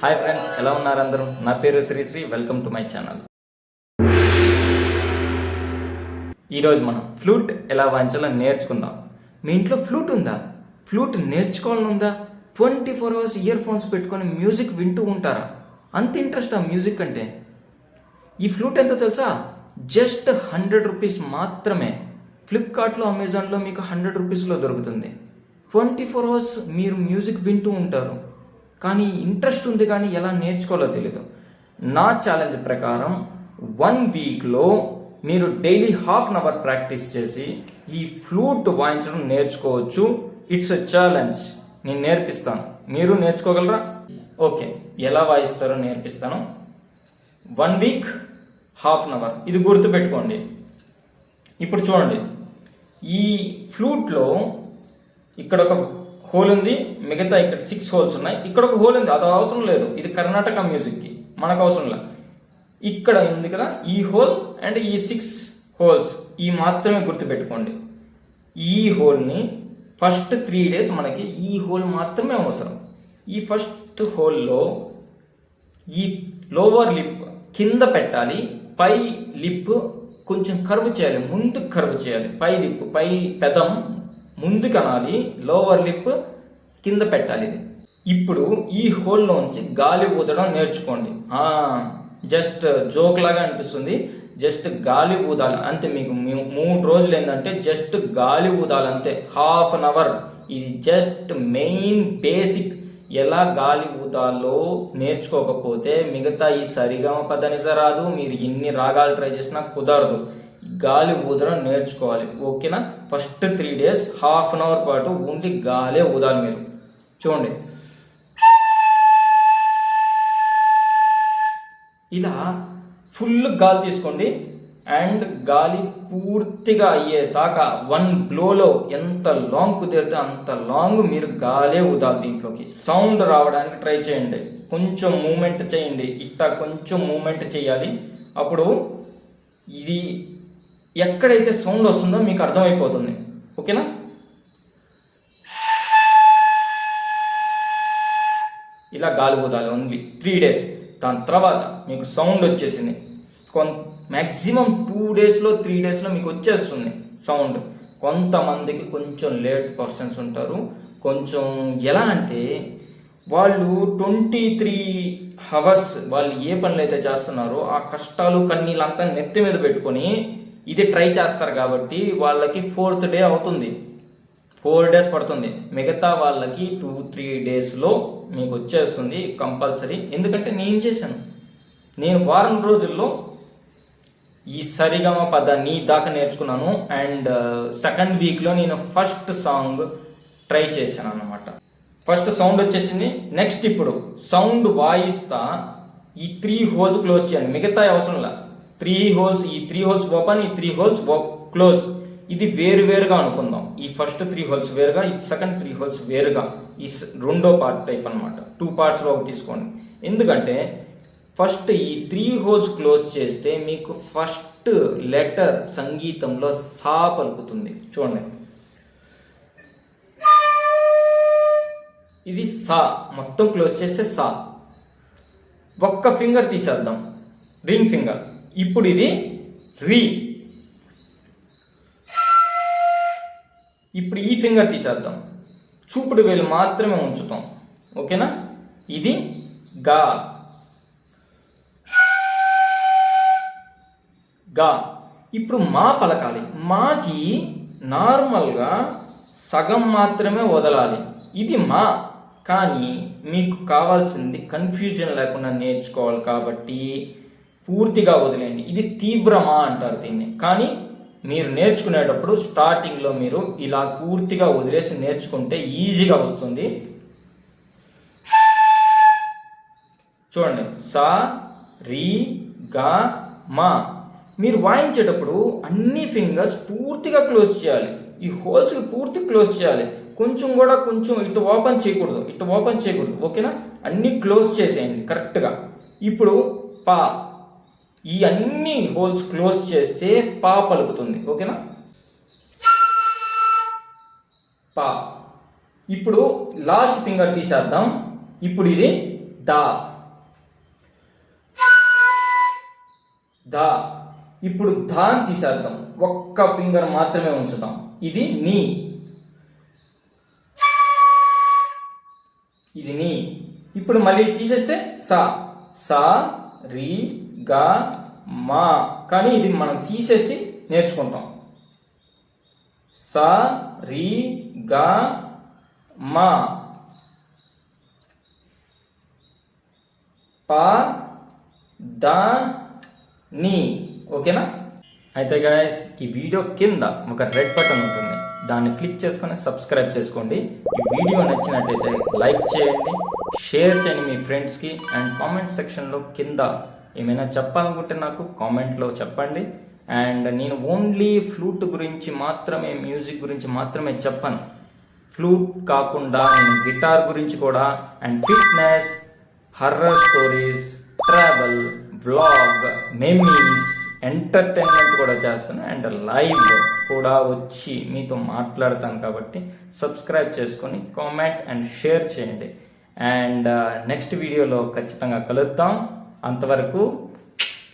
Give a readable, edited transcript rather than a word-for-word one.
Hi friends, ఎలా ఉన్నారు అందరూ? నా పేరు Sri Sri. Welcome to my channel. ఈరోజు మనం ఫ్లూట్ ఎలా వాయించాలో నేర్చుకుందాం. మీ ఇంట్లో ఫ్లూట్ ఉందా? ఫ్లూట్ నేర్చుకోవాలని ఉందా? 24 అవర్స్ ఇయర్ ఫోన్స్ పెట్టుకొని మ్యూజిక్ వింటూ ఉంటారా? అంత ఇంట్రెస్ట్ ఆ మ్యూజిక్ అంటే? ఈ ఫ్లూట్ ఎంతో తెలుసా? జస్ట్ 100 రూపీస్ మాత్రమే. ఫ్లిప్కార్ట్లో, అమెజాన్లో మీకు 100 రూపీస్లో దొరుకుతుంది. 24 అవర్స్ మీరు మ్యూజిక్ వింటూ ఉంటారు, కానీ ఇంట్రెస్ట్ ఉంది, కానీ ఎలా నేర్చుకోవాలో తెలియదు. నా ఛాలెంజ్ ప్రకారం 1 వీక్లో మీరు డైలీ ½ అన్ అవర్ ప్రాక్టీస్ చేసి ఈ ఫ్లూట్ వాయించడం నేర్చుకోవచ్చు. It's a challenge. నేను నేర్పిస్తాను, మీరు నేర్చుకోగలరా? ఓకే, ఎలా వాయిస్తారో నేర్పిస్తాను. 1 వీక్ ½ అన్ అవర్, ఇది గుర్తుపెట్టుకోండి. ఇప్పుడు చూడండి, ఈ ఫ్లూట్లో ఇక్కడ ఒక హోల్ ఉంది, మిగతా ఇక్కడ 6 హోల్స్ ఉన్నాయి. ఇక్కడ ఒక హోల్ ఉంది, అది అవసరం లేదు, ఇది కర్ణాటక మ్యూజిక్కి, మనకు అవసరం లేదు. ఇక్కడ ఉంది కదా ఈ హోల్ అండ్ ఈ 6 హోల్స్, ఈ మాత్రమే గుర్తుపెట్టుకోండి. ఈ హోల్ని ఫస్ట్ 3 డేస్ మనకి ఈ హోల్ మాత్రమే అవసరం. ఈ ఫస్ట్ హోల్లో ఈ లోవర్ లిప్ కింద పెట్టాలి, పై లిప్ కొంచెం కర్వ్ చేయాలి, ముందుకు కర్వ్ చేయాలి. పై లిప్, పై పెదం ముందుకు అనాలి, లోవర్ లిప్ కింద పెట్టాలి. ఇప్పుడు ఈ హోల్లోంచి గాలి ఊదడం నేర్చుకోండి. జస్ట్ జోక్ లాగా అనిపిస్తుంది, జస్ట్ గాలి ఊదాలి అంతే. మీకు 3 రోజులు ఏంటంటే జస్ట్ గాలి ఊదాలి అంతే, ½ అన్ అవర్. ఇది జస్ట్ మెయిన్ బేసిక్. ఎలా గాలి ఊదాలో నేర్చుకోకపోతే మిగతా ఈ సరిగమ పదనిస రాదు, మీరు ఎన్ని రాగాలు ట్రై చేసినా కుదరదు. గాలి ఊదడం నేర్చుకోవాలి, ఓకేనా? ఫస్ట్ 3 డేస్ ½ అన్ అవర్ పాటు ఓన్లీ గాలే ఊదాలి. మీరు చూడండి, ఇలా ఫుల్ గాలి తీసుకోండి అండ్ గాలి పూర్తిగా అయ్యేదాకా 1 బ్లోలో ఎంత లాంగ్ కుదిరితే అంత లాంగ్ మీరు గాలే ఊదాలి. దీంట్లోకి సౌండ్ రావడానికి ట్రై చేయండి, కొంచెం మూమెంట్ చేయండి, ఇట్లా కొంచెం మూమెంట్ చేయాలి. అప్పుడు ఇది ఎక్కడైతే సౌండ్ వస్తుందో మీకు అర్థమైపోతుంది, ఓకేనా? ఇలా గాలి ఊదాలి ఓన్లీ 3 డేస్. దాని తర్వాత మీకు సౌండ్ వచ్చేసింది. మ్యాక్సిమం 2 డేస్లో 3 డేస్లో మీకు వచ్చేస్తుంది సౌండ్. కొంతమందికి కొంచెం లేట్ పర్సన్స్ ఉంటారు. కొంచెం ఎలా అంటే వాళ్ళు 23 అవర్స్ వాళ్ళు ఏ పనులు అయితే చేస్తున్నారో ఆ కష్టాలు కన్నీళ్ళంతా నెత్తి మీద పెట్టుకొని ఇది ట్రై చేస్తారు కాబట్టి వాళ్ళకి 4th డే అవుతుంది, 4 డేస్ పడుతుంది. మిగతా వాళ్ళకి 2-3 డేస్లో మీకు వచ్చేస్తుంది కంపల్సరీ. ఎందుకంటే నేను చేశాను, నేను వారం రోజుల్లో ఈ సరిగమ పద నీ దాకా నేర్చుకున్నాను. అండ్ 2nd వీక్లో నేను ఫస్ట్ సాంగ్ ట్రై చేశాను అన్నమాట. ఫస్ట్ సౌండ్ వచ్చేసింది. నెక్స్ట్ ఇప్పుడు సౌండ్ వాయిస్తా ఈ 3 హోల్స్ క్లోజ్ చేయండి, మిగతా అవసరంలా. 3 హోల్స్, ఈ 3 హోల్స్ ఓపెన్, ఈ 3 హోల్స్ క్లోజ్. ఇది వేరువేరుగా అనుకుందాం. ఈ ఫస్ట్ 3 హోల్స్ వేరుగా, ఈ సెకండ్ 3 హోల్స్ వేరుగా. ఈ రెండో పార్ట్ టైప్ అనమాట. 2 పార్ట్స్లో తీసుకోండి. ఎందుకంటే ఫస్ట్ ఈ 3 హోల్స్ క్లోజ్ చేస్తే మీకు ఫస్ట్ లెటర్ సంగీతంలో సా పలుకుతుంది. చూడండి, ఇది సా. మొత్తం క్లోజ్ చేస్తే సా. ఒక్క ఫింగర్ తీసేద్దాం, రింగ్ ఫింగర్. ఇప్పుడు ఇది రీ. ఇప్పుడు ఈ ఫింగర్ తీసేద్దాం, చూపుడు వేలు మాత్రమే ఉంచుతాం, ఓకేనా? ఇది గా. గా. ఇప్పుడు మా పలకాలి. మాకి నార్మల్గా సగం మాత్రమే వదలాలి, ఇది మా. కానీ మీకు కావాల్సింది కన్ఫ్యూజన్ లేకుండా నేర్చుకోవాలి కాబట్టి పూర్తిగా వదిలేండి. ఇది తీవ్రమా అంటారు దీన్ని. కానీ మీరు నేర్చుకునేటప్పుడు స్టార్టింగ్లో మీరు ఇలా పూర్తిగా వదిలేసి నేర్చుకుంటే ఈజీగా వస్తుంది. చూడండి, సా, రీ, గా, మా. మీరు వాయించేటప్పుడు అన్ని ఫింగర్స్ పూర్తిగా క్లోజ్ చేయాలి, ఈ హోల్స్కి పూర్తి క్లోజ్ చేయాలి. కొంచెం కూడా కొంచెం ఇటు ఓపెన్ చేయకూడదు, ఇటు ఓపెన్ చేయకూడదు, ఓకేనా? అన్నీ క్లోజ్ చేసేయండి కరెక్ట్గా. ఇప్పుడు పా. ఈ అన్ని హోల్స్ క్లోజ్ చేస్తే పా పలుకుతుంది, ఓకేనా? పా. ఇప్పుడు లాస్ట్ ఫింగర్ తీసేద్దాం. ఇప్పుడు ఇది దా. దా. ఇప్పుడు దా అని తీసేద్దాం, ఒక్క ఫింగర్ మాత్రమే ఉంచుదాం. ఇది నీ, ఇది నీ. ఇప్పుడు మళ్ళీ తీసేస్తే సా. సా రీ గా మా. కానీ ఇది మనం తీసేసి నేర్చుకుంటాం. సా రీ గా మా. పా దా నీ. ఓకేనా? అయితే గైస్, ఈ వీడియో కింద ఒక రెడ్ బటన్ ఉంటుంది, దాన్ని క్లిక్ చేసుకొని సబ్స్క్రైబ్ చేసుకోండి. ఈ వీడియో నచ్చినట్టయితే లైక్ చేయండి, షేర్ చేయండి మీ ఫ్రెండ్స్కి, అండ్ కామెంట్ సెక్షన్లో కింద ఏమైనా చెప్పాలనుకుంటే నాకు కామెంట్లో చెప్పండి. అండ్ నేను ఓన్లీ ఫ్లూట్ గురించి మాత్రమే, మ్యూజిక్ గురించి మాత్రమే చెప్పను. ఫ్లూట్ కాకుండా నేను గిటార్ గురించి కూడా, and fitness, horror stories, travel, vlog, memes, entertainment కూడా చేస్తాను. అండ్ లైవ్ కూడా వచ్చి మీతో మాట్లాడతాను. కాబట్టి సబ్స్క్రైబ్ చేసుకొని కామెంట్ అండ్ షేర్ చేయండి. అండ్ నెక్స్ట్ వీడియోలో ఖచ్చితంగా కలుద్దాం. అంతవరకు